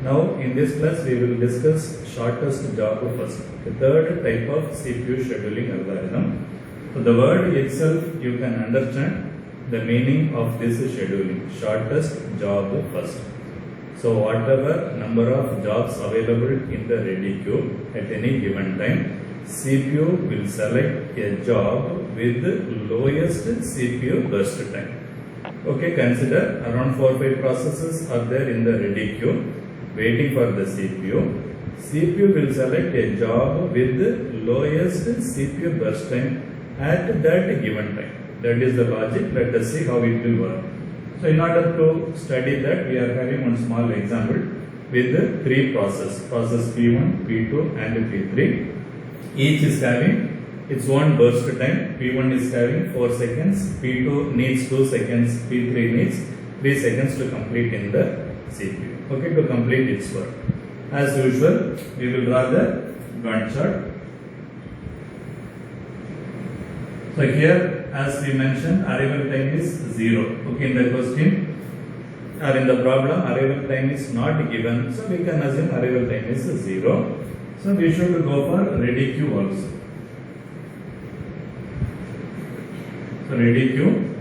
Now in this class we will discuss shortest job first, the third type of CPU scheduling algorithm. So the word itself you can understand the meaning of this scheduling, shortest job first. So whatever number of jobs available in the ready queue at any given time, CPU will select a job with the lowest CPU burst time. Okay, consider around 4-5 processes are there in the ready queue waiting for the CPU. CPU will select a job with the lowest CPU burst time at that given time. That is the logic. Let us see how it will work. So in order to study that, we are having one small example with the three process P1, P2 and P3. Each is having its own burst time. P1 is having 4 seconds, P2 needs 2 seconds, P3 needs 3 seconds to complete in the CPU. Okay, to complete its work. As usual, we will draw the Gantt chart. So here, as we mentioned, arrival time is 0. Okay, in the question or in the problem, arrival time is not given. So we can assume arrival time is 0. So we should go for ready queue also. So ready queue,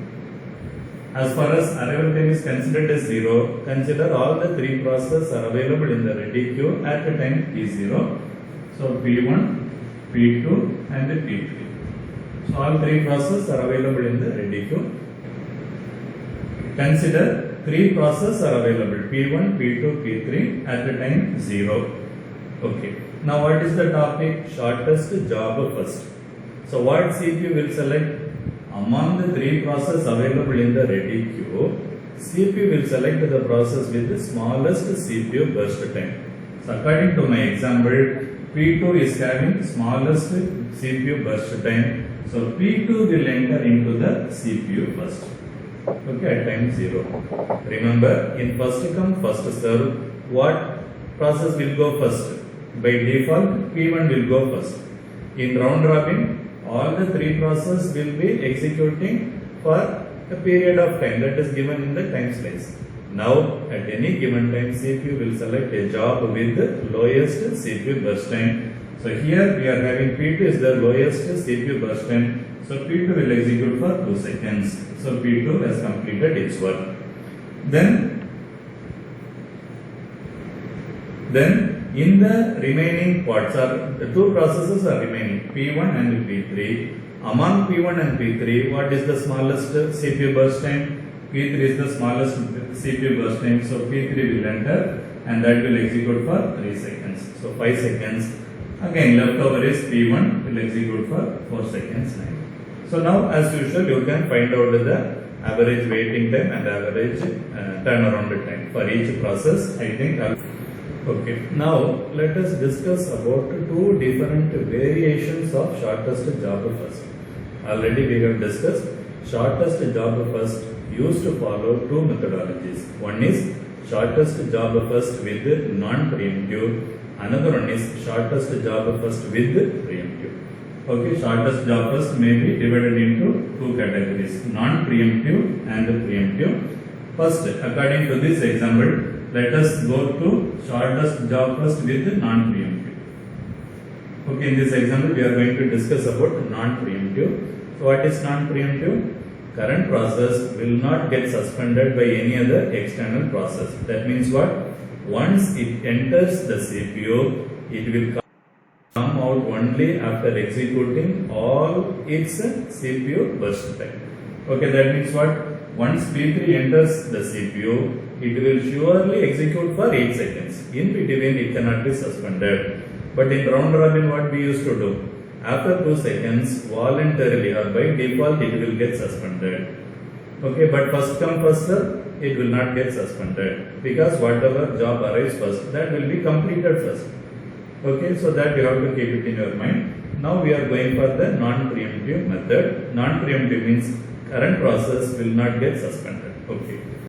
as far as arrival time is considered as 0, consider all the three processes are available in the ready queue at the time T0. So P1, P2 and P3. So all three processes are available in the ready queue. Consider three processes are available P1, P2, P3 at the time 0. Okay. Now what is the topic? Shortest job first. So what CPU will select? Among the three processes available in the ready queue, CPU will select the process with the smallest CPU burst time. So according to my example, P2 is having smallest CPU burst time. So P2 will enter into the CPU first. Okay, at time 0. Remember, in first come first serve, what process will go first? By default, P1 will go first. In round robin, all the three processes will be executing for a period of time that is given in the time slice. Now, at any given time, CPU will select a job with the lowest CPU burst time. So here we are having P2 is the lowest CPU burst time. So P2 will execute for 2 seconds. So P2 has completed its work. Then in the remaining parts the two processes are remaining, P1 and P3. Among P1 and P3, what is the smallest CPU burst time? P3 is the smallest CPU burst time. So P3 will enter and that will execute for 3 seconds. So 5 seconds. Again, leftover is P1 will execute for 4 seconds. So now, as usual, you can find out the average waiting time and average turnaround time for each process. I think okay. Now let us discuss about two different variations of shortest job first. Already we have discussed shortest job first used to follow two methodologies. One is shortest job first with non-preemptive. Another one is shortest job first with preemptive. Okay, shortest job first may be divided into two categories, non-preemptive and preemptive. First, according to this example, let us go to shortest job first with non-preemptive. Okay, in this example, we are going to discuss about non-preemptive. So what is non-preemptive? Current process will not get suspended by any other external process. That means what? Once it enters the CPU, it will come out only after executing all its CPU burst time. Okay, that means what? Once P3 enters the CPU, it will surely execute for 8 seconds. In between, it cannot be suspended. But in round robin, what we used to do? After 2 seconds, voluntarily or by default, it will get suspended. Okay, but first come first serve, it will not get suspended because whatever job arrives first, that will be completed first. Okay, so that you have to keep it in your mind. Now we are going for the non-preemptive method. Non-preemptive means current process will not get suspended. Okay.